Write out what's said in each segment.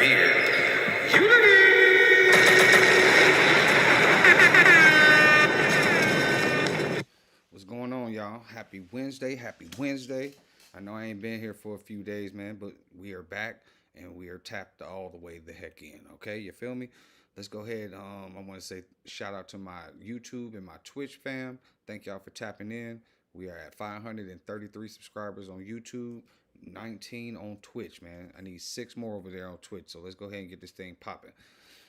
Caribbean. Unity! What's going on, y'all? Happy Wednesday. Happy Wednesday. I know I ain't been here for a few days, man, but we are back and we are tapped all the way the heck in. Okay, you feel me? Let's go ahead. I want to say shout out to my YouTube and my Twitch fam. Thank y'all for tapping in. We are at 533 subscribers on YouTube, 19 on Twitch, man. I need 6 more over there on Twitch. So let's go ahead and get this thing popping.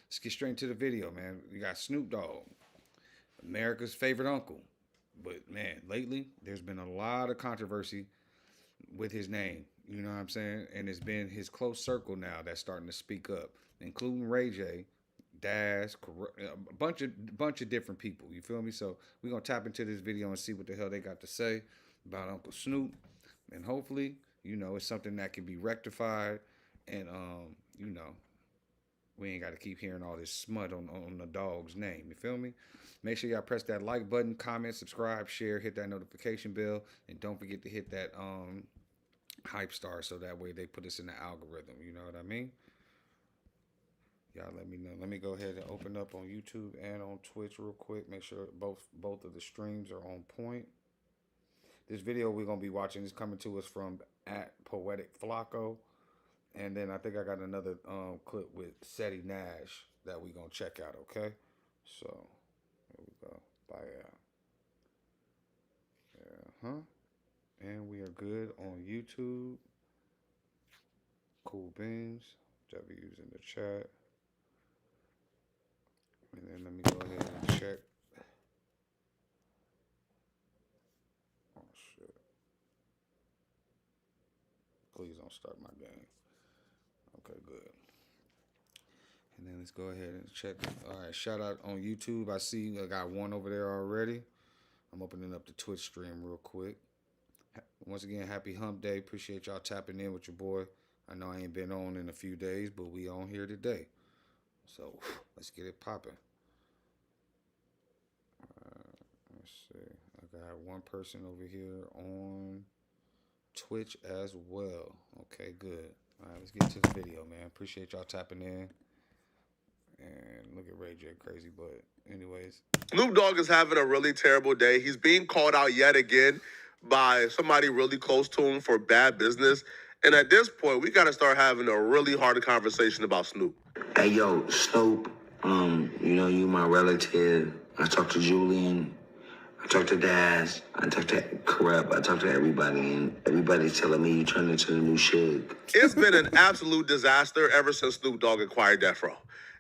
Let's get straight into the video, man. We got Snoop Dogg, America's favorite uncle. But man, lately there's been a lot of controversy with his name. You know what I'm saying? And it's been his close circle now that's starting to speak up, including Ray J, Daz, a bunch of different people. You feel me? So we're gonna tap into this video and see what the hell they got to say about Uncle Snoop, and hopefully, you know, it's something that can be rectified, and you know, we ain't got to keep hearing all this smut on the dog's name. You feel me? Make sure y'all press that like button, comment, subscribe, share, hit that notification bell, and don't forget to hit that hype star so that way they put us in the algorithm. You know what I mean? Y'all let me know. Let me go ahead and open up on YouTube and on Twitch real quick. Make sure both of the streams are on point. This video we're gonna be watching is coming to us from @PoeticFlacco. And then I think I got another clip with Seti Nash that we gonna check out, okay? So here we go. Bye. And we are good on YouTube. Cool beans. W's in the chat. And then let me go ahead and check. Oh shit. Please don't start my game. Okay, good. And then let's go ahead and check. All right, shout out on YouTube. I see I got one over there already. I'm opening up the Twitch stream real quick. Once again, happy hump day. Appreciate y'all tapping in with your boy. I know I ain't been on in a few days, but we on here today. So let's get it popping. Let's see. I got one person over here on Twitch as well. Okay, good. All right, let's get to the video, man. Appreciate y'all tapping in. And look at Ray J, crazy, but anyways. Snoop Dogg is having a really terrible day. He's being called out yet again by somebody really close to him for bad business. And at this point, we got to start having a really hard conversation about Snoop. Hey, yo, Snoop, you know, you my relative. I talked to Julian. I talked to Daz. I talked to Corrupt. I talked to everybody, and everybody's telling me you turned into the new Shug. It's been an absolute disaster ever since Snoop Dogg acquired Death Row.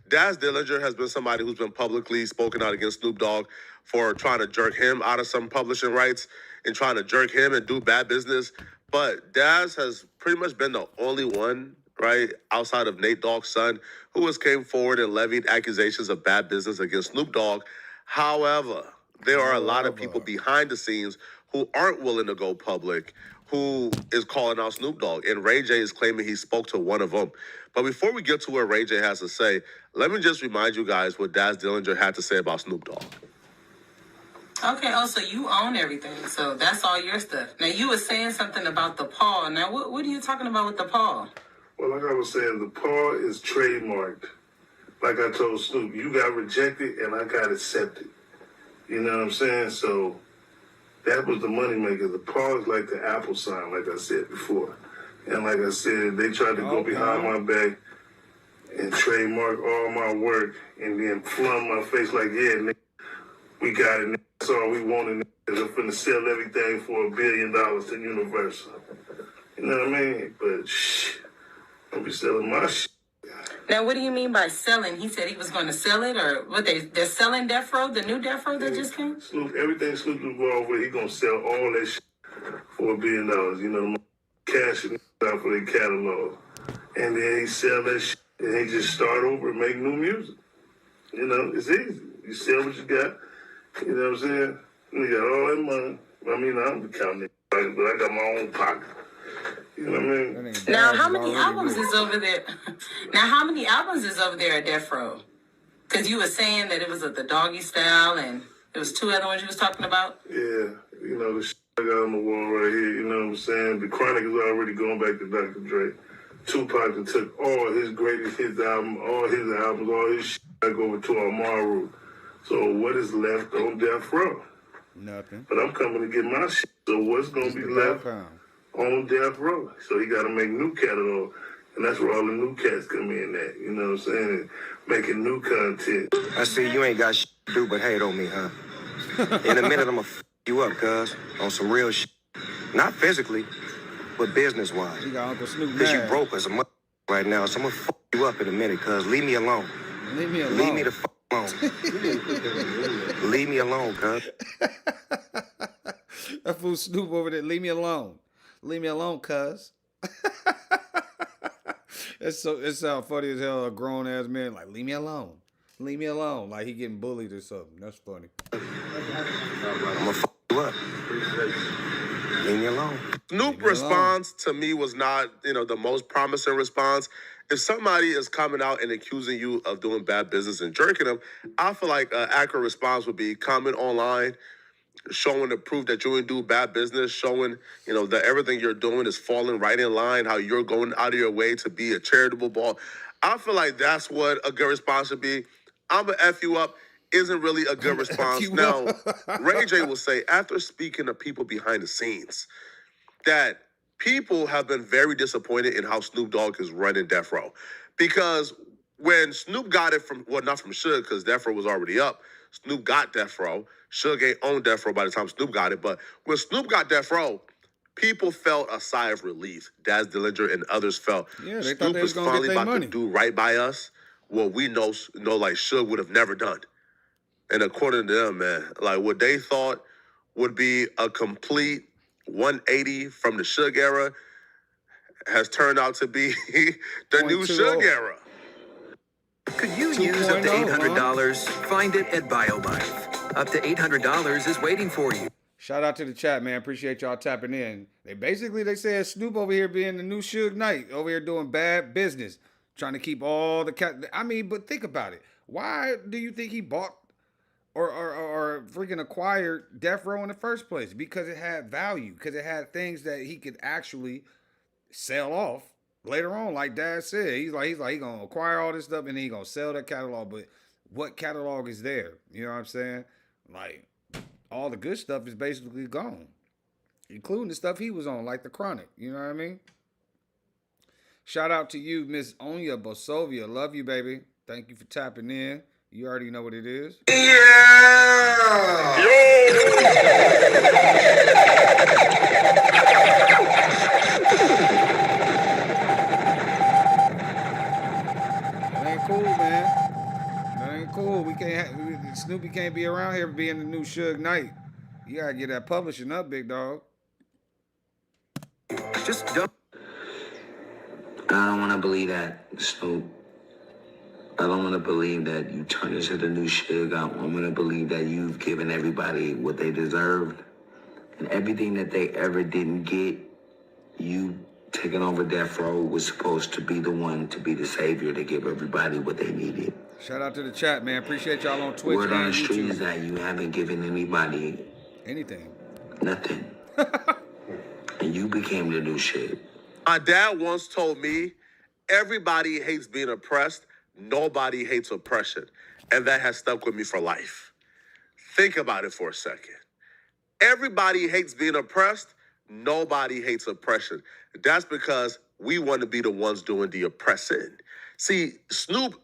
Daz Dillinger has been somebody who's been publicly spoken out against Snoop Dogg for trying to jerk him out of some publishing rights and trying to jerk him and do bad business. But Daz has pretty much been the only one, right, outside of Nate Dogg's son, who has came forward and levied accusations of bad business against Snoop Dogg. However, there are a lot of people behind the scenes who aren't willing to go public, who is calling out Snoop Dogg. And Ray J is claiming he spoke to one of them. But before we get to what Ray J has to say, let me just remind you guys what Daz Dillinger had to say about Snoop Dogg. Okay, so you own everything, so that's all your stuff. Now, you were saying something about the paw. Now, what are you talking about with the paw? Well, like I was saying, the paw is trademarked. Like I told Snoop, you got rejected and I got accepted. You know what I'm saying? So that was the moneymaker. The paw is like the Apple sign, like I said before. And like I said, they tried to go behind my back and trademark all my work and then flung my face like, yeah, nigga, we got it. Nigga. That's all we wanted. Nigga. I'm finna sell everything for $1 billion to Universal. You know what I mean? But shh, don't be selling my shit. Now, what do you mean by selling? He said he was going to sell it, or what? They're selling Death Row, the new Death Row that just came? Snoop, everything Snoop involved with, he gonna sell all that shit for $1 billion. You know, cash it out for their catalog. And then he sell that shit and he just start over and make new music. You know, it's easy. You sell what you got. You know what I'm saying? You got all that money. I mean, I'm counting it, but I got my own pocket. You know what I mean? Now, how many albums is over there? Now, how many albums is over there at Death Row? Because you were saying that it was the Doggy Style, and there was 2 other ones you was talking about. Yeah, you know, the shit I got on the wall right here, you know what I'm saying? The Chronic is already going back to Dr. Dre. Tupac that took all his greatest hits album, all his albums, all his shit back over to Amaru. So what is left on death row? Nothing. But I'm coming to get my shit. So what's going to be left on death row? So he got to make new catalog. And that's where all the new cats come in at. You know what I'm saying? And making new content. I see you ain't got shit to do but hate on me, huh? In a minute, I'm gonna f you up, cuz. On some real shit. Not physically, but business-wise. You got Uncle Snoop Because you mad. broke as a mother right now, so I'm gonna f you up in a minute, cuz. Leave me alone. Leave me alone. Leave me the f alone. Leave me alone, cuz. That fool Snoop over there. Leave me alone. Leave me alone, cuz. It sounds funny as hell. A grown ass man like, leave me alone. Leave me alone. Like he getting bullied or something. That's funny. I'm gonna f you up. Leave me alone. Snoop response to me was not, the most promising response. If somebody is coming out and accusing you of doing bad business and jerking them, I feel like an accurate response would be comment online, showing the proof that you didn't do bad business, showing, that everything you're doing is falling right in line, how you're going out of your way to be a charitable ball. I feel like that's what a good response should be. I'm going to F you up isn't really a good response. Now, Ray J will say, after speaking to people behind the scenes, that people have been very disappointed in how Snoop Dogg is running Death Row. Because when Snoop got it from, well, not from Suge, because Death Row was already up. Snoop got Death Row. Suge ain't owned Death Row by the time Snoop got it. But when Snoop got Death Row, people felt a sigh of relief. Daz Dillinger and others felt Yeah, they thought Snoop they was was gonna finally get their about money. to do right by us. What we know like Suge would have never done. And according to them, man, like what they thought would be a complete 180 from the Suge era has turned out to be the new 0.20. Suge era. Could you use up to 2.0, $800? Find it at BioLife. Up to $800 is waiting for you. Shout out to the chat, man. Appreciate y'all tapping in. They said Snoop over here being the new Suge Knight, over here doing bad business, trying to keep all the cat. I mean, but think about it. Why do you think he bought or freaking acquired Death Row in the first place? Because it had value. Because it had things that he could actually sell off later on. Like Dad said, he's gonna acquire all this stuff and then he's gonna sell that catalog. But what catalog is there? You know what I'm saying? Like, all the good stuff is basically gone, including the stuff he was on, like the Chronic. You know what I mean? Shout out to you, Miss Onya Bosovia. Love you, baby. Thank you for tapping in. You already know what it is. That ain't cool, man. That ain't cool. Snoopy can't be around here being the new Suge Knight. You gotta get that publishing up, big dog. Just don't. I don't want to believe that, Snoop. I don't want to believe that you turned into the new Suge. I want to believe that you've given everybody what they deserved. And everything that they ever didn't get, you taking over Death Row was supposed to be the one to be the savior to give everybody what they needed. Shout out to the chat, man. Appreciate y'all on Twitch Word on and the street YouTube. is that you haven't given anybody Anything. nothing. And you became the new Suge. My dad once told me, everybody hates being oppressed. Nobody hates oppression. And that has stuck with me for life. Think about it for a second. Everybody hates being oppressed. Nobody hates oppression. That's because we want to be the ones doing the oppressing. See, Snoop,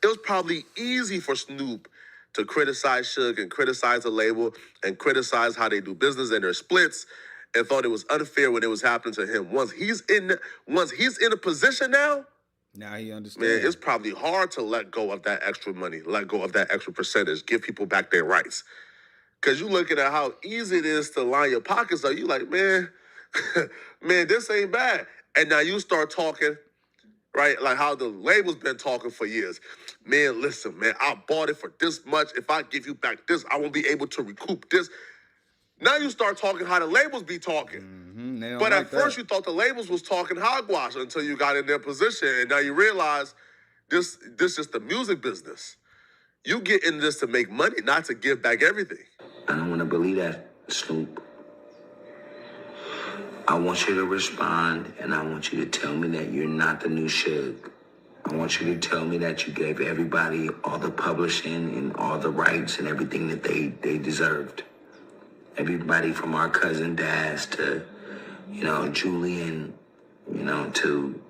it was probably easy for Snoop to criticize Suge and criticize the label and criticize how they do business and their splits, and thought it was unfair when it was happening to him. Once he's in a position now he understands. man, it's probably hard to let go of that extra money, let go of that extra percentage, give people back their rights. Because you looking at how easy it is to line your pockets up. You like, man, man, this ain't bad. And now you start talking, right, like how the label's been talking for years. Man, listen, man, I bought it for this much. If I give you back this, I won't be able to recoup this. Now you start talking how the labels be talking. Mm-hmm. But at first you thought the labels was talking hogwash until you got in their position. And now you realize this is the music business. You get in this to make money, not to give back everything. I don't want to believe that, Snoop. I want you to respond, and I want you to tell me that you're not the new Suge. I want you to tell me that you gave everybody all the publishing and all the rights and everything that they deserved. Everybody from our cousin Daz to, Julian, to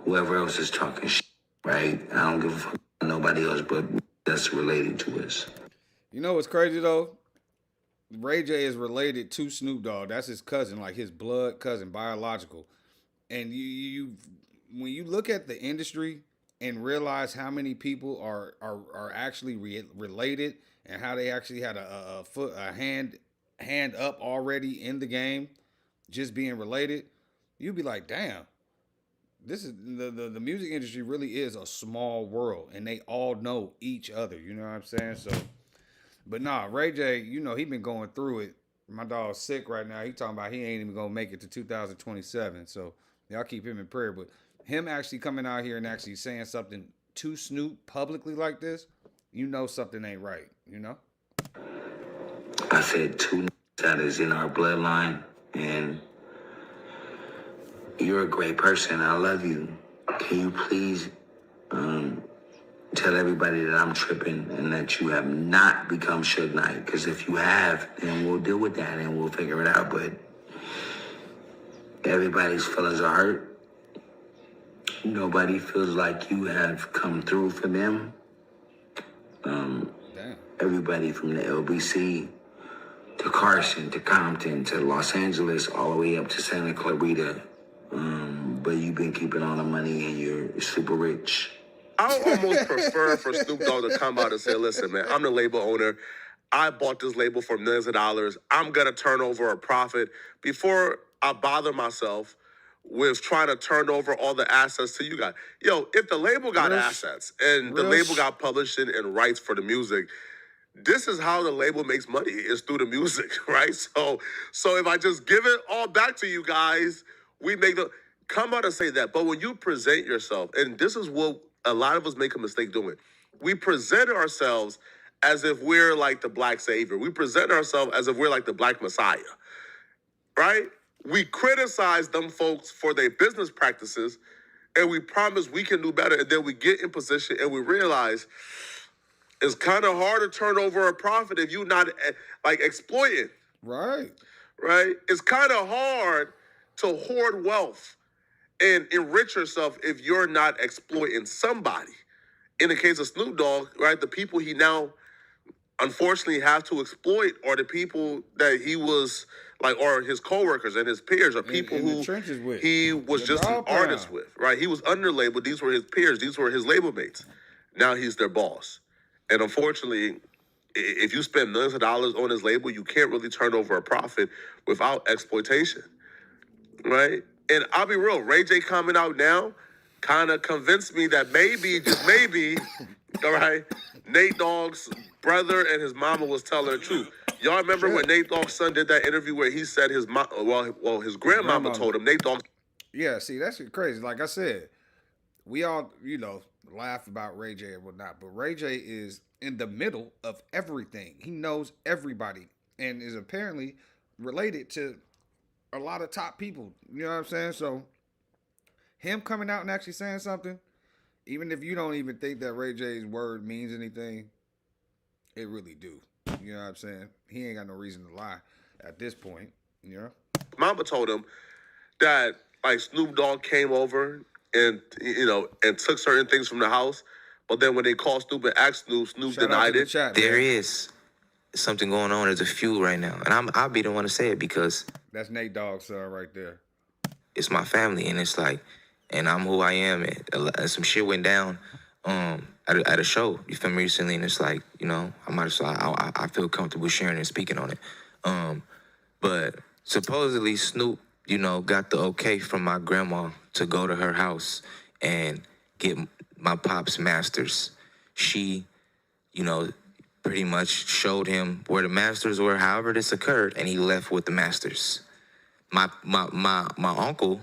whoever else is talking shit, right? I don't give a fuck about nobody else but that's related to us. You know what's crazy though? Ray J is related to Snoop Dogg. That's his cousin, like his blood cousin, biological. And you when you look at the industry and realize how many people are actually related and how they actually had a hand up already in the game, just being related, you'd be like, damn, this is the music industry really is a small world, and they all know each other. You know what I'm saying? So, but nah, Ray J, he been going through it. My dog's sick right now. He talking about he ain't even gonna make it to 2027. So y'all keep him in prayer. But him actually coming out here and actually saying something to Snoop publicly like this, something ain't right. I said two that is in our bloodline, and you're a great person. I love you. Can you please tell everybody that I'm tripping and that you have not become Suge Knight? Because if you have, then we'll deal with that and we'll figure it out. But everybody's feelings are hurt. Nobody feels like you have come through for them. Everybody from the LBC to Carson to Compton to Los Angeles all the way up to Santa Clarita. But you've been keeping all the money and you're super rich. I almost prefer for Snoop Dogg to come out and say, listen, man, I'm the label owner. I bought this label for millions of dollars. I'm going to turn over a profit before I bother myself with trying to turn over all the assets to you guys. Yo, if the label got assets and the label got publishing and rights for the music, this is how the label makes money, is through the music, right? So if I just give it all back to you guys, we make come out and say that. But when you present yourself, and this is what a lot of us make a mistake doing, we present ourselves as if we're like the black savior. We present ourselves as if we're like the black messiah, right? We criticize them folks for their business practices, and we promise we can do better. And then we get in position and we realize it's kind of hard to turn over a profit if you're not like exploiting. Right. Right? It's kind of hard to hoard wealth and enrich yourself if you're not exploiting somebody. In the case of Snoop Dogg, right, the people he now unfortunately have to exploit are the people that he was like, or his coworkers and his peers, or people who he was just an artist with, right? He was under label. These were his peers. These were his label mates. Now he's their boss. And unfortunately, if you spend millions of dollars on his label, you can't really turn over a profit without exploitation, right? And I'll be real, Ray J coming out now kind of convinced me that maybe, just maybe, all right, Nate Dogg's brother and his mama was telling the truth. Y'all remember when Nate Dogg's son did that interview where he said his his grandmama told him, Nate Dogg. Yeah, see, that's crazy. Like I said, we all, laugh about Ray J and whatnot, but Ray J is in the middle of everything. He knows everybody and is apparently related to a lot of top people. You know what I'm saying? So him coming out and actually saying something, even if you don't even think that Ray J's word means anything, it really do. You know what I'm saying? He ain't got no reason to lie at this point. Mama told him that like Snoop Dogg came over and and took certain things from the house, but then when they called Snoop and asked Snoop, Snoop denied it. There is something going on. There's a feud right now, and I'll be the one to say it because that's Nate Dogg's son right there. It's my family, and it's like, and I'm who I am. And some shit went down at a show, you feel me, recently, and it's like, I feel comfortable sharing and speaking on it. But supposedly Snoop, got the okay from my grandma to go to her house and get my pop's masters. She, pretty much showed him where the masters were, however this occurred, and he left with the masters. My uncle,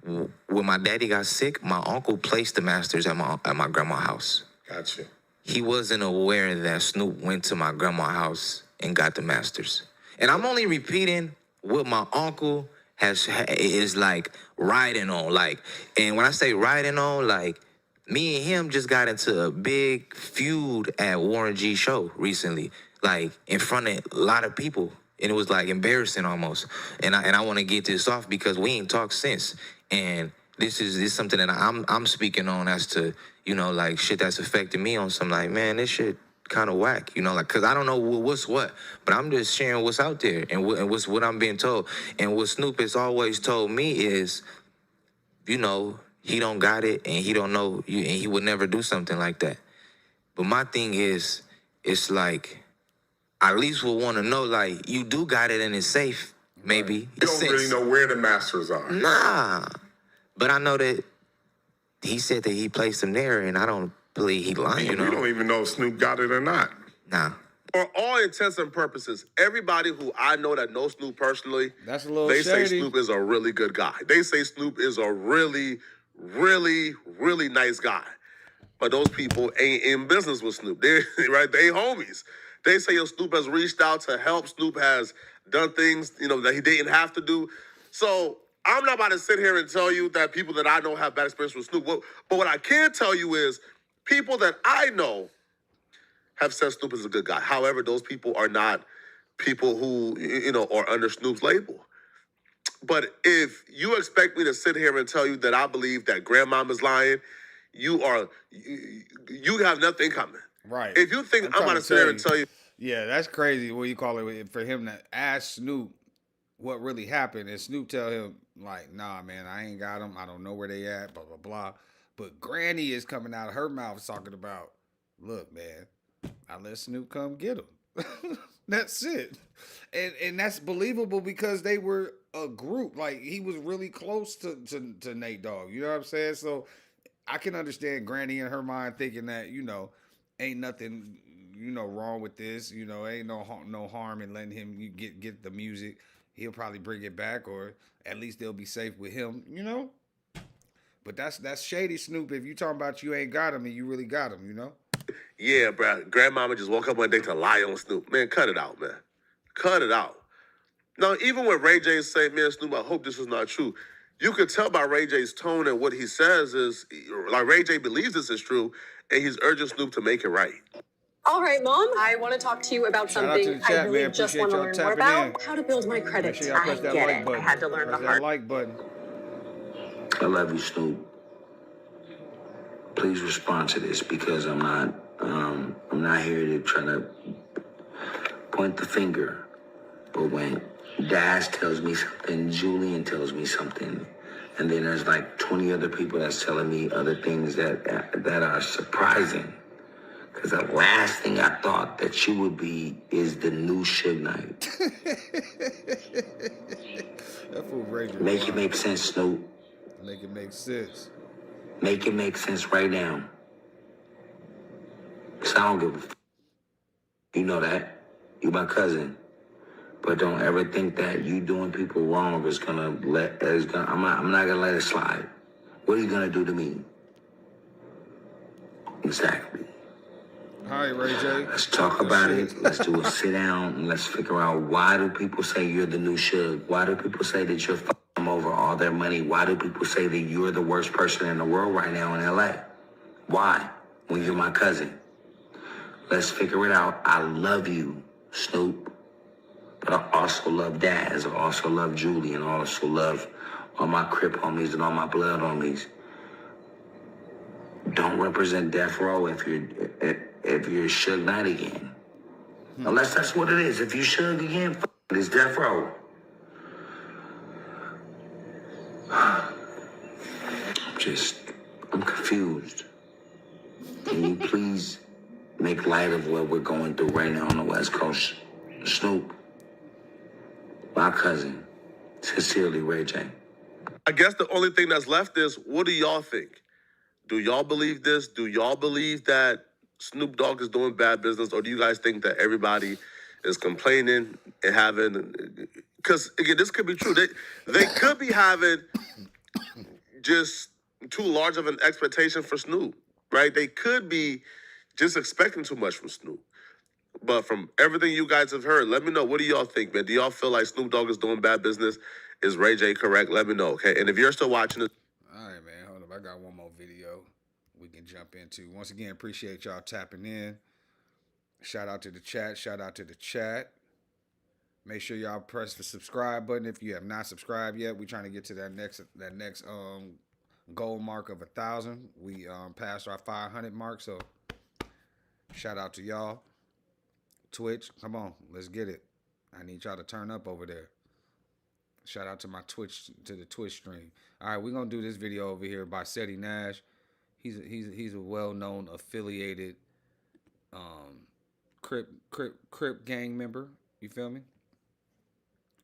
when my daddy got sick, my uncle placed the masters at my grandma's house. Gotcha. He wasn't aware that Snoop went to my grandma's house and got the masters. And I'm only repeating what my uncle is like riding on, like, and when I say riding on, like, me and him just got into a big feud at Warren G's show recently, like in front of a lot of people, and it was like embarrassing almost. And I want to get this off because we ain't talked since, and this is something that I'm speaking on as to, you know, like shit that's affected me on some, like, man, this shit kind of whack, you know, like, cause I don't know what's what, but I'm just sharing what's out there and what's what I'm being told. And what Snoop has always told me is, you know, he don't got it and he don't know you, and he would never do something like that. But my thing is, it's like, I at least would want to know, like, you do got it and it's safe, maybe. You don't really know where the masters are. Nah. But I know that he said that he placed them there, and I don't believe he lying, you know? We don't even know if Snoop got it or not. Nah. For all intents and purposes, everybody who I know that knows Snoop personally, That's a little they say shady. Snoop is a really good guy. They say Snoop is a really, really, really nice guy. But those people ain't in business with Snoop. They right, they homies. They say Snoop has reached out to help. Snoop has done things, you know, that he didn't have to do. So I'm not about to sit here and tell you that people that I know have bad experience with Snoop. But what I can tell you is people that I know have said Snoop is a good guy. However, those people are not people who, you know, are under Snoop's label. But if you expect me to sit here and tell you that I believe that grandmama's lying, you have nothing coming. Right. If you think I'm about to sit here and tell you. Yeah, that's crazy. What you call it, for him to ask Snoop what really happened, and Snoop tell him, like, nah, man, I ain't got them. I don't know where they at, blah, blah, blah. But Granny is coming out of her mouth talking about, look, man, I let Snoop come get him. That's it. And that's believable because they were a group. Like, he was really close to Nate Dogg. You know what I'm saying? So I can understand Granny in her mind thinking that, you know, ain't nothing, you know, wrong with this. You know, ain't no harm in letting him get the music. He'll probably bring it back, or at least they'll be safe with him, you know? But that's shady, Snoop. If you talking about you ain't got him and you really got him, you know? Yeah, bro, grandmama just woke up one day to lie on Snoop. Man, cut it out, man. Cut it out. Now, even when Ray J say, man, Snoop, I hope this is not true, you could tell by Ray J's tone and what he says is, like, Ray J believes this is true, and he's urging Snoop to make it right. All right, Mom, I want to talk to you about Shout out to something the chat, I really man. just Appreciate want to y'all learn tapping more about. in. How to build my Make credit. sure y'all press that like button. I had to learn Press the that hard. like button. I love you, Snoop. Please respond to this because I'm not here to try to point the finger. But when Daz tells me something, Julian tells me something, and then there's like 20 other people that's telling me other things that are surprising. Because the last thing I thought that you would be is the new Suge Knight. That fool Ray J. Make it make sense, Snoop. Make it make sense. Make it make sense right now. Because I don't give a f. You know that. You my cousin. But don't ever think that you doing people wrong is I'm not gonna let it slide. What are you gonna do to me? Exactly. Hi, Ray J. Let's talk about it. Let's do a sit down and let's figure out, why do people say you're the new Suge? Why do people say that you're f***ing them over all their money? Why do people say that you're the worst person in the world right now in LA? Why? When you're my cousin. Let's figure it out. I love you, Snoop. But I also love Daz. I also love Julie, and I also love all my Crip homies and all my blood homies. Don't represent Death Row if you're Suge Knight again. Unless that's what it is. If you Suge again, it's Death Row. I'm confused. Can you please make light of what we're going through right now on the West Coast? Snoop, my cousin, sincerely, Ray J. I guess the only thing that's left is, what do y'all think? Do y'all believe this? Do y'all believe that Snoop Dogg is doing bad business? Or do you guys think that everybody is complaining and having... Because, again, this could be true. They could be having just too large of an expectation for Snoop, right? They could be just expecting too much from Snoop. But from everything you guys have heard, let me know, what do y'all think, man? Do y'all feel like Snoop Dogg is doing bad business? Is Ray J correct? Let me know, okay? And if you're still watching this, All right, man. Hold up. I got one more video we can jump into. Once again, appreciate y'all tapping in. Shout out to the chat. Shout out to the chat. Make sure y'all press the subscribe button if you have not subscribed yet. We're trying to get to that next goal mark of 1,000. We passed our 500 mark, so shout out to y'all. Twitch, come on, let's get it. I need y'all to turn up over there. Shout out to my Twitch, to the Twitch stream. All right, we're gonna do this video over here by Seti Nash. He's a well-known affiliated Crip gang member. You feel me?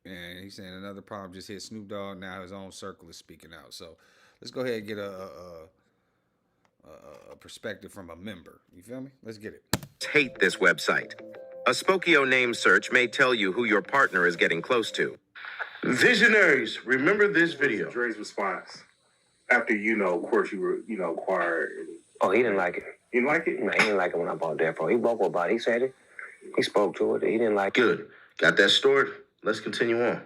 And he's saying another problem just hit Snoop Dogg. Now his own circle is speaking out. So let's go ahead and get a perspective from a member. You feel me? Let's get it. Hate this website. A Spokio name search may tell you who your partner is getting close to. Visionaries, remember this video. Dre's response after, of course, you were, acquired. Oh, he didn't like it. You didn't like it? No, he didn't like it when I bought that phone. He vocal about it. He said it. He spoke to it. He didn't like it. Good. Got that stored? Let's continue on.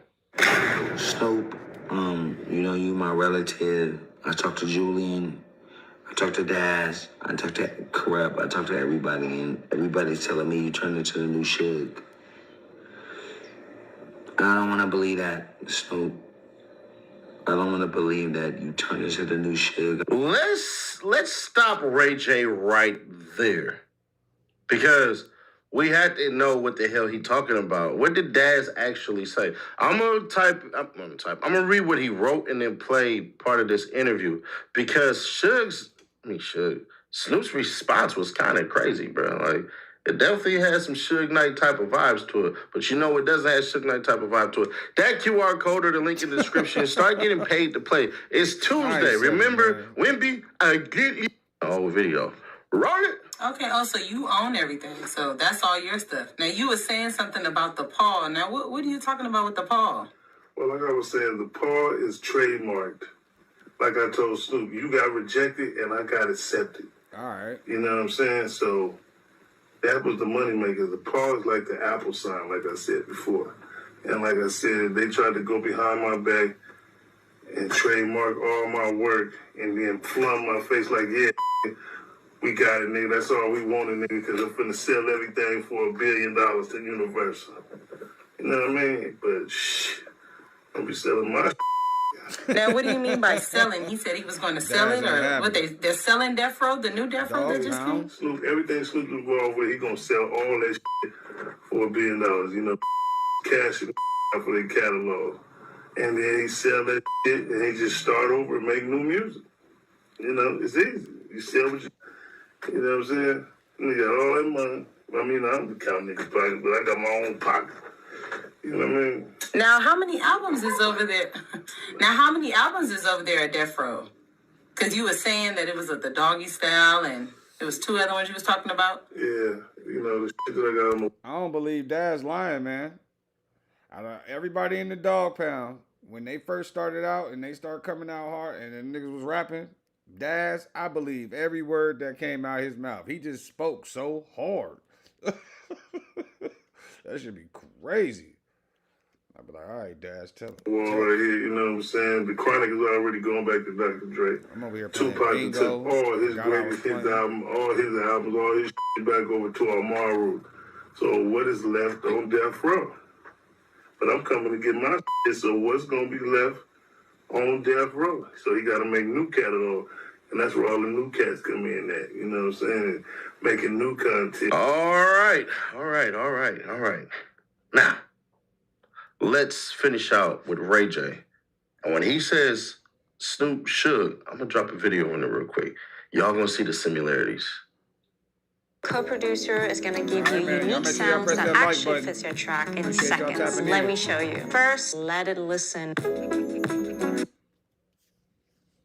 Snoop, you my relative. I talked to Julian. I talked to Daz. I talked to Crep. I talked to everybody, and everybody's telling me you turned into the new Suge. I don't want to believe that, Snoop. I don't want to believe that you turned into the new Suge. Let's stop Ray J right there, because we had to know what the hell he talking about. What did Daz actually say? I'm gonna read what he wrote and then play part of this interview, because Snoop's response was kind of crazy, bro. Like, it definitely has some Suge Knight type of vibes to it. But it doesn't have Suge Knight type of vibe to it. That QR code or the link in the description, start getting paid to play. It's Tuesday. Remember, Wimpy, I get you. Oh, video. Roll it. Okay, so you own everything. So that's all your stuff. Now, you were saying something about the paw. Now, what are you talking about with the paw? Well, like I was saying, the paw is trademarked. Like I told Snoop, you got rejected and I got accepted. All right. You know what I'm saying? So that was the moneymaker. The paw is like the Apple sign, like I said before. And like I said, they tried to go behind my back and trademark all my work and then flung my face like, yeah, we got it, nigga. That's all we wanted, nigga, because I'm finna sell everything for $1 billion to Universal. You know what I mean? But I'll be selling my Now, what do you mean by selling? He said he was going to sell it, or what they're selling Death Row, the new Death Row that just came? Snoop, everything Snoop is involved with, he gonna sell all that shit for $1 billion, cash it for their catalog. And then he sell that shit and he just start over and make new music. It's easy. You sell what you know what I'm saying? And you got all that money. I mean, I don't count niggas' pockets, but I got my own pocket. You know what I mean? Now, how many albums is over there? At Death Row? Because you were saying that it was the doggy style, and there was 2 other ones you was talking about. Yeah, the shit that I got on my... I don't believe Daz lying, man. Everybody in the dog pound, when they first started out and they started coming out hard and the niggas was rapping, Daz, I believe every word that came out of his mouth. He just spoke so hard. That should be crazy. I'd be like, all right, Daz, tell him. Well, right here, you know what I'm saying? The Chronic is already going back to Dr. Dre. I'm over here playing Tupac bingo. took all his greatest hits album, all his shit back over to Amaru. So what is left on Death Row? But I'm coming to get my shit, so what's going to be left on Death Row? So he got to make new catalog. And that's where all the new cats come in at, you know what I'm saying? Making new content. All right. Now, let's finish out with Ray J. And when he says Snoop Suge, I'm going to drop a video in there real quick. Y'all going to see the similarities. Co-producer is going to give you unique sounds that actually fits your track in seconds. Let me show you. First, let it listen.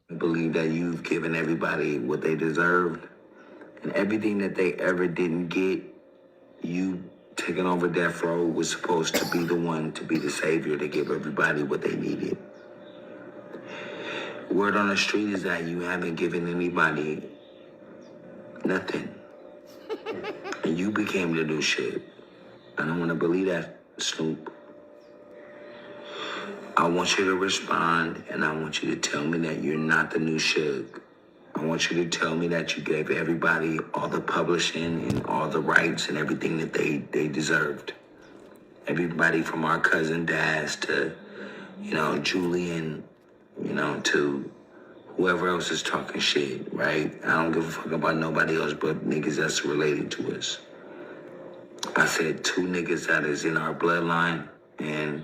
I believe that you've given everybody what they deserved, and everything that they ever didn't get, you taking over Death Row was supposed to be the one to be the savior to give everybody what they needed. Word on the street is that you haven't given anybody nothing. And you became the new shit. I don't want to believe that, Snoop. I want you to respond, and I want you to tell me that you're not the new Suge. I want you to tell me that you gave everybody all the publishing and all the rights and everything that they deserved. Everybody from our cousin Daz to, Julian, to whoever else is talking shit, right? I don't give a fuck about nobody else but niggas that's related to us. I said 2 niggas that is in our bloodline, and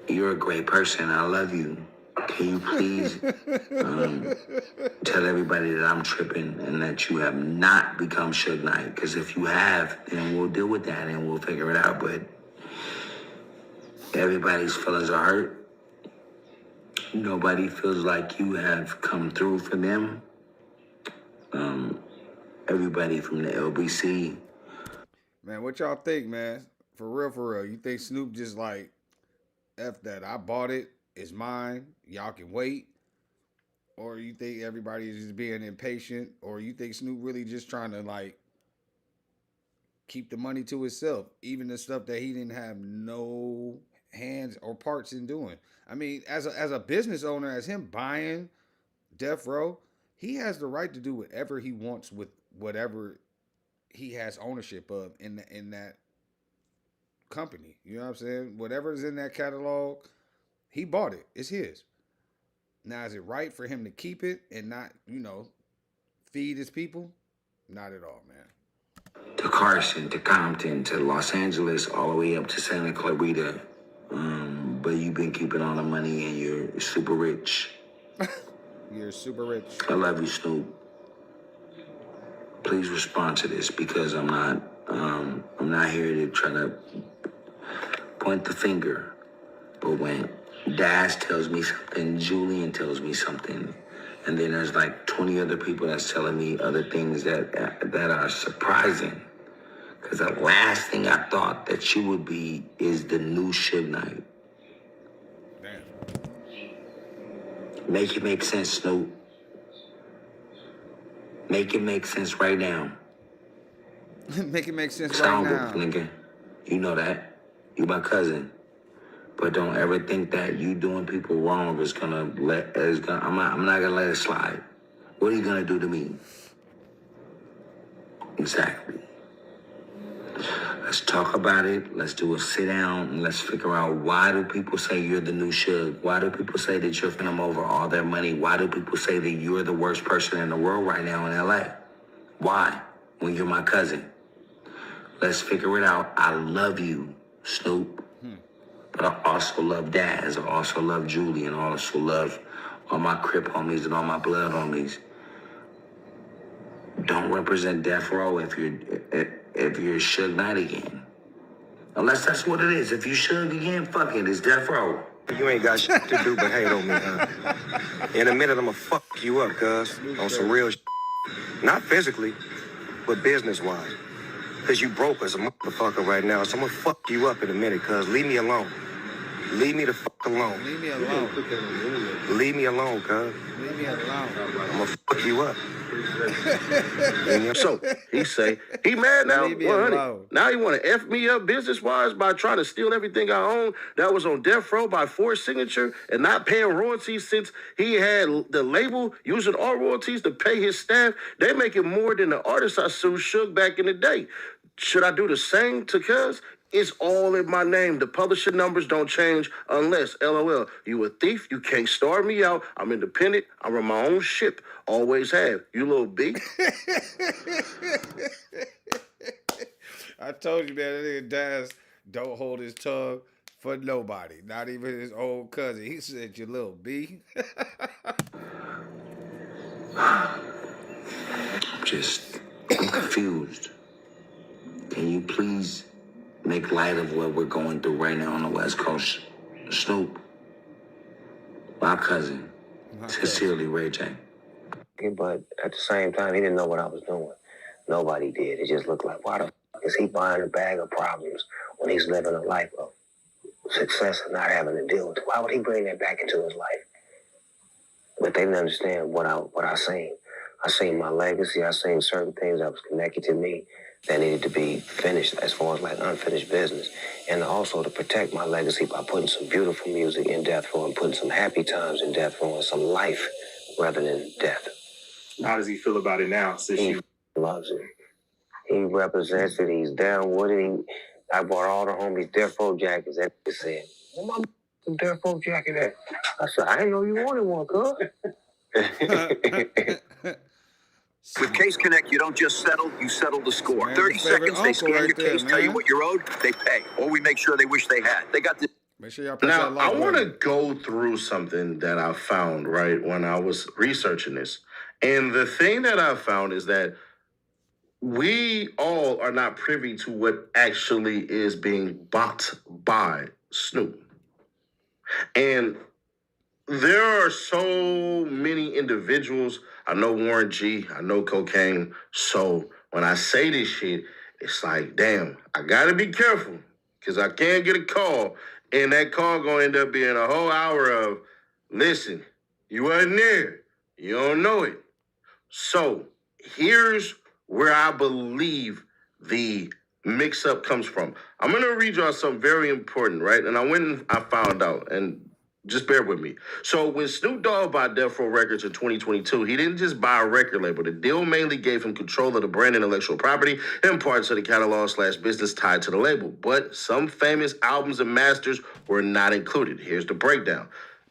you're a great person. I love you. Can you please tell everybody that I'm tripping and that you have not become Suge Knight? Because if you have, then we'll deal with that and we'll figure it out. But everybody's feelings are hurt. Nobody feels like you have come through for them. Everybody from the LBC. Man, what y'all think, man? For real. You think Snoop just like, F that, I bought it, it's mine, y'all can wait? Or you think everybody is just being impatient? Or you think Snoop really just trying to like keep the money to himself, even the stuff that he didn't have no hands or parts in doing? I mean, as a business owner, as him buying Death Row, he has the right to do whatever he wants with whatever he has ownership of in that company. You know what I'm saying? Whatever is in that catalog, he bought it. It's his. Now, is it right for him to keep it and not, feed his people? Not at all, man. To Carson, to Compton, to Los Angeles, all the way up to Santa Clarita. But you've been keeping all the money and you're super rich. You're super rich. I love you, Snoop. Please respond to this because I'm not here to try to point the finger. But when Daz tells me something, Julian tells me something, and then there's like 20 other people that's telling me other things that are surprising. Because the last thing I thought that you would be is the new Suge Knight. Damn. Make it make sense, Snoop. Make it make sense right now. Make it make sense Sound right now. nigga. You know that. You my cousin. But don't ever think that you doing people wrong is gonna I'm not gonna let it slide. What are you gonna do to me? Exactly. Let's talk about it. Let's do a sit down and let's figure out, why do people say you're the new Suge? Why do people say that you're finna over all their money? Why do people say that you're the worst person in the world right now in LA? Why? When you're my cousin. Let's figure it out. I love you, Snoop. But I also love Daz. I also love Julie, and I also love all my Crip homies and all my blood homies. Don't represent Death Row if you're Suge Knight again. Unless that's what it is. If you Suge again, fuck it, it's Death Row. You ain't got shit to do but hate on me, huh? In a minute, I'ma fuck you up, cuz. On some real shit. Not physically, but business-wise. Cause you broke as a motherfucker right now, so I'ma fuck you up in a minute, cuz. Leave me alone. Leave me the fuck alone. Leave me alone. Leave me alone, cuz. Leave me alone. I'ma fuck you up. So he say he mad now. Leave me 100. alone. Now he want to f me up business wise by trying to steal everything I own that was on Death Row by forced signature and not paying royalties since he had the label using our royalties to pay his staff. They making more than the artists I sued Suge back in the day. Should I do the same to Cuz? It's all in my name. The publisher numbers don't change unless, LOL, you a thief, you can't starve me out. I'm independent, I run my own ship. Always have. You little B. I told you, man, that nigga Daz don't hold his tongue for nobody. Not even his old cousin. He said, you little B. I'm confused. Can you please make light of what we're going through right now on the West Coast? Snoop, my cousin, sincerely, Ray J. But at the same time, he didn't know what I was doing. Nobody did. It just looked like, why the fuck is he buying a bag of problems when he's living a life of success and not having to deal with it? Why would he bring that back into his life? But they didn't understand what I seen. I seen my legacy. I seen certain things that was connected to me that needed to be finished as far as like unfinished business. And also to protect my legacy by putting some beautiful music in Death Row and putting some happy times in Death Row and some life rather than death. How does he feel about it now? He loves it. He represents it. He's down with it. I bought all the homies Death Row jackets. That they said, "Where my Death Row jacket at?" I said, "I didn't know you wanted one, cuz." With Case Connect, you don't just settle, you settle the score. 30 seconds, they scan your case, tell you what you're owed, they pay. Or we make sure they wish they had. They got this. Make sure y'all press Now, that like I want to button. go through something that I found, right, when I was researching this. And the thing that I found is that we all are not privy to what actually is being bought by Snoop. And there are so many individuals. I know Warren G. I know Cocaine. So when I say this shit, it's like, damn, I gotta be careful because I can't get a call, and that call gonna end up being a whole hour of, listen, you wasn't there, you don't know it. So here's where I believe the mix-up comes from. I'm gonna read y'all something very important, right? And I went and I found out, and just bear with me. So when Snoop Dogg bought Death Row Records in 2022, he didn't just buy a record label. The deal mainly gave him control of the brand intellectual property and parts of the catalog/business tied to the label. But some famous albums and masters were not included. Here's the breakdown.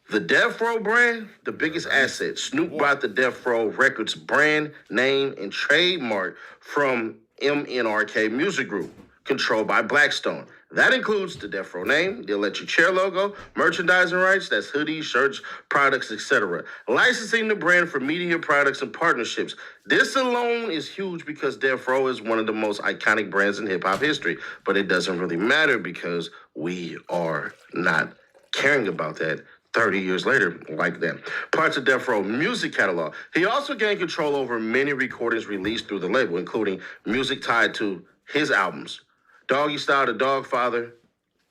The Death Row brand, the biggest asset. Snoop bought the Death Row Records brand, name, and trademark from MNRK Music Group, controlled by Blackstone. That includes the Death Row name, the electric chair logo, merchandising rights, that's hoodies, shirts, products, etc. Licensing the brand for media products and partnerships. This alone is huge because Death Row is one of the most iconic brands in hip-hop history. But it doesn't really matter because we are not caring about that 30 years later like that. Parts of Death Row music catalog. He also gained control over many recordings released through the label, including music tied to his albums. Doggy Style, The Dog Father,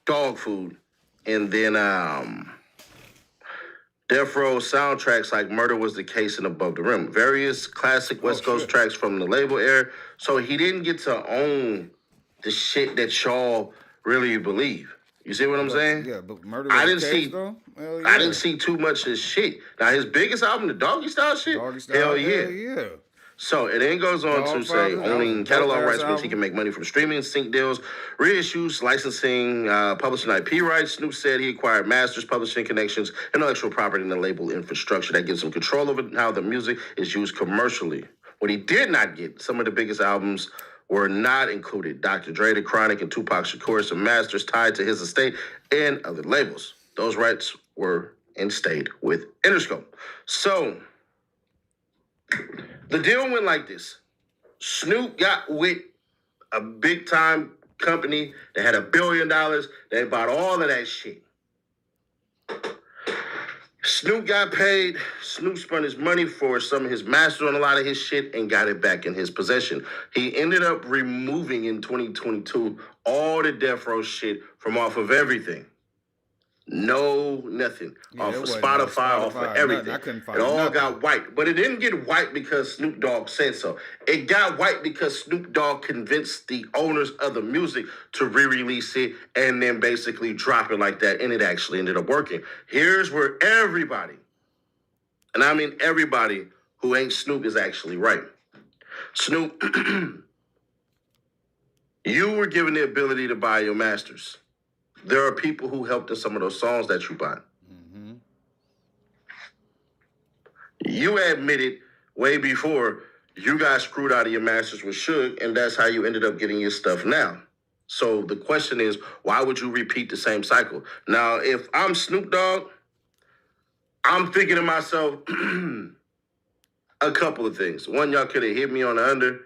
Dog Food, and then Death Row soundtracks like Murder Was the Case and Above the Rim. Various classic West Coast tracks from the label era. So he didn't get to own the shit that y'all really believe. You see what I'm saying? Yeah, but Murder Was the Case, though? Hell yeah. I didn't see too much of his shit. Now, his biggest album, the Doggy Style shit, hell yeah. So it then goes on to say owning catalog rights means he can make money from streaming, sync deals, reissues, licensing, publishing IP rights. Snoop said he acquired masters, publishing connections, intellectual property, and the label infrastructure that gives him control over how the music is used commercially. What he did not get, some of the biggest albums were not included. Dr. Dre, The Chronic, and Tupac Shakur, some masters tied to his estate and other labels. Those rights were and stayed with Interscope. So the deal went like this. Snoop got with a big-time company that had $1 billion. They bought all of that shit. Snoop got paid. Snoop spent his money for some of his masters on a lot of his shit and got it back in his possession. He ended up removing in 2022 all the Death Row shit from off of everything. No, nothing. Off of Spotify, off of everything. I couldn't find it all nothing. got wiped. But it didn't get wiped because Snoop Dogg said so. It got wiped because Snoop Dogg convinced the owners of the music to re-release it and then basically drop it like that. And it actually ended up working. Here's where everybody, and I mean everybody who ain't Snoop, is actually right. Snoop, you were given the ability to buy your masters. There are people who helped in some of those songs that you bought. Mm-hmm. You admitted way before you got screwed out of your masters with Suge, and that's how you ended up getting your stuff now. So the question is, why would you repeat the same cycle? Now, if I'm Snoop Dogg, I'm thinking to myself a couple of things. One, y'all could have hit me on the under.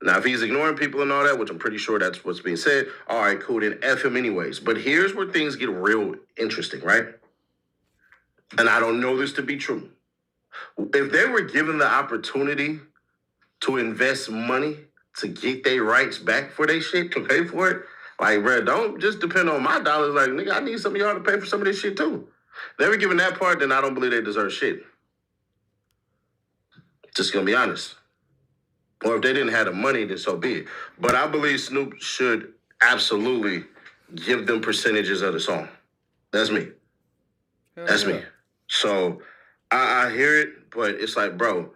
Now, if he's ignoring people and all that, which I'm pretty sure that's what's being said, all right, cool, then F him anyways. But here's where things get real interesting, right? And I don't know this to be true. If they were given the opportunity to invest money to get their rights back for their shit, to pay for it, like, bro, don't just depend on my dollars. Like, nigga, I need some of y'all to pay for some of this shit, too. If they were given that part, then I don't believe they deserve shit. Just gonna be honest. Or if they didn't have the money, then so be it. But I believe Snoop should absolutely give them percentages of the song. That's me. That's me. So I hear it, but it's like, bro,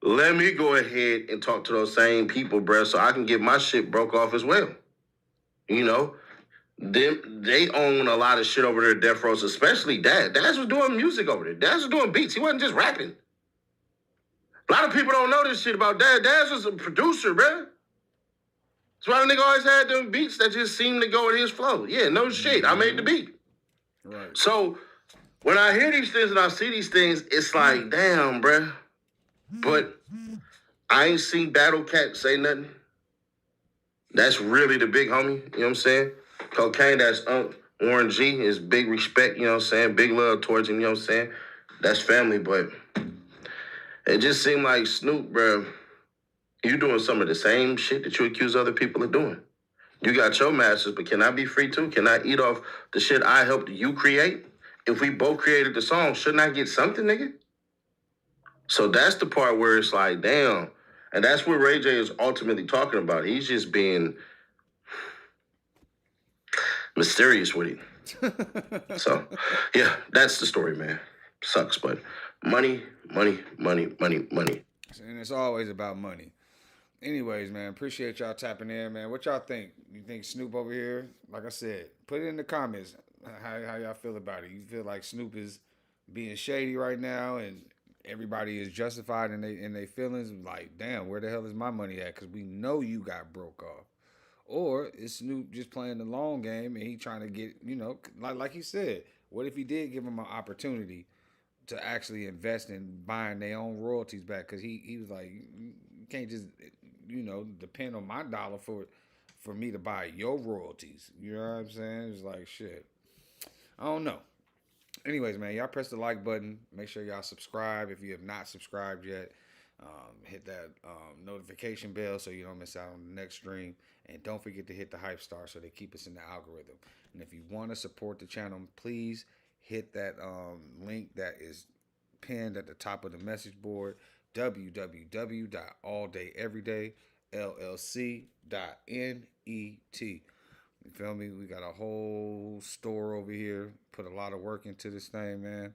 let me go ahead and talk to those same people, bro, so I can get my shit broke off as well. You know? They own a lot of shit over there at Death Row, especially Daz. Daz was doing music over there. Daz was doing beats. He wasn't just rapping. A lot of people don't know this shit about Daz. Daz was a producer, bro. That's why the nigga always had them beats that just seemed to go with his flow. Yeah, no shit. I made the beat. Right. So when I hear these things and I see these things, it's like, damn, bruh. But I ain't seen Battle Cat say nothing. That's really the big homie, you know what I'm saying? Cocaine, that's Warren G, is big respect, you know what I'm saying? Big love towards him, you know what I'm saying? That's family, but it just seemed like Snoop, bruh, you doing some of the same shit that you accuse other people of doing. You got your masters, but can I be free too? Can I eat off the shit I helped you create? If we both created the song, shouldn't I get something, nigga? So that's the part where it's like, damn. And that's what Ray J is ultimately talking about. He's just being mysterious with it. So, yeah, that's the story, man. Sucks, but money, money, money, money, money. And it's always about money. Anyways, man, appreciate y'all tapping in, man. What y'all think? You think Snoop over here? Like I said, put it in the comments how y'all feel about it. You feel like Snoop is being shady right now and everybody is justified in their feelings? Like, damn, where the hell is my money at? Because we know you got broke off. Or is Snoop just playing the long game and he trying to get, you know, like he said, what if he did give him an opportunity to actually invest in buying their own royalties back? Because he was like, you can't just, you know, depend on my dollar for me to buy your royalties. You know what I'm saying? It's like, shit. I don't know. Anyways, man, y'all press the like button. Make sure y'all subscribe if you have not subscribed yet. Hit that notification bell so you don't miss out on the next stream. And don't forget to hit the hype star so they keep us in the algorithm. And if you want to support the channel, please hit that link that is pinned at the top of the message board, www.alledayeverydayllc.net. You feel me? We got a whole store over here. Put a lot of work into this thing, man.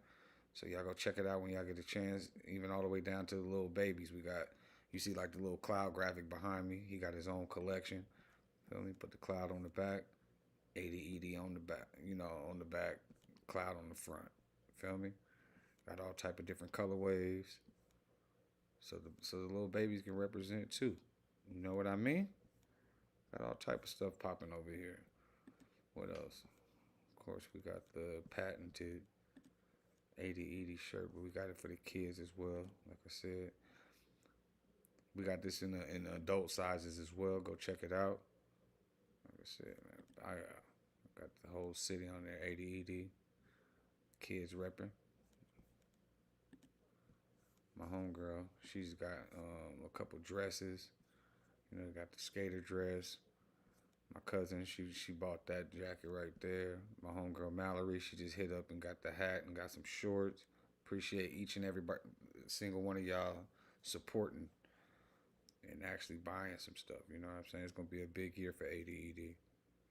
So y'all go check it out when y'all get a chance. Even all the way down to the little babies. We got, you see like the little cloud graphic behind me. He got his own collection. Feel me? Put the cloud on the back. ADED on the back. You know, on the back. Cloud on the front. Feel me? Got all type of different colorways. So the little babies can represent too. You know what I mean? Got all type of stuff popping over here. What else? Of course, we got the patented 80 shirt, but we got it for the kids as well. Like I said, we got this in adult sizes as well. Go check it out. Like I said, man, I got the whole city on there. 80 kids repping. My homegirl, she's got a couple dresses. You know, got the skater dress. My cousin, she bought that jacket right there. My homegirl Mallory, she just hit up and got the hat and got some shorts. Appreciate each and every single one of y'all supporting and actually buying some stuff. You know what I'm saying? It's going to be a big year for ADED. And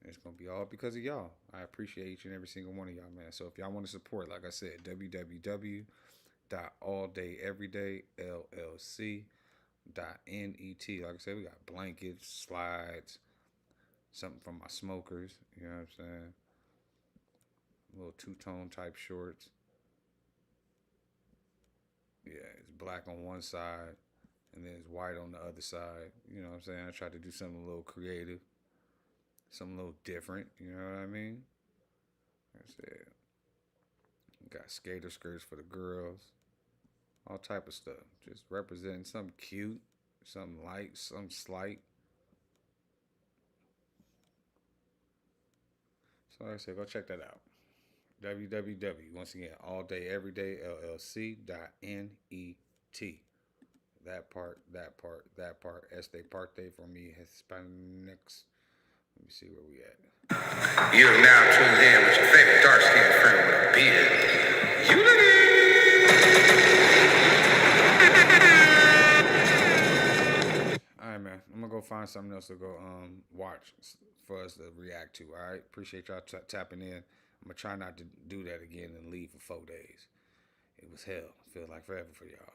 it's going to be all because of y'all. I appreciate each and every single one of y'all, man. So if y'all want to support, like I said, www.alledayeverydayllc.net. Like I said, we got blankets, slides, something from my smokers, you know what I'm saying? Little two-tone type shorts. Yeah, it's black on one side, and then it's white on the other side. You know what I'm saying? I tried to do something a little creative, something a little different, you know what I mean? Like I said, got skater skirts for the girls, all type of stuff. Just representing something cute, something light, something slight. So like I said, go check that out. www. Once again, alledayeverydayllc.net. That part. Este parte for me, Hispanics. Let me see where we at. You have now tuned in with your favorite dark-skinned friend with a beard, Unity! find something else to go watch for us to react to. All right, appreciate y'all tapping in. I'm gonna try not to do that again and leave for 4 days. It was hell. It feels like forever for y'all.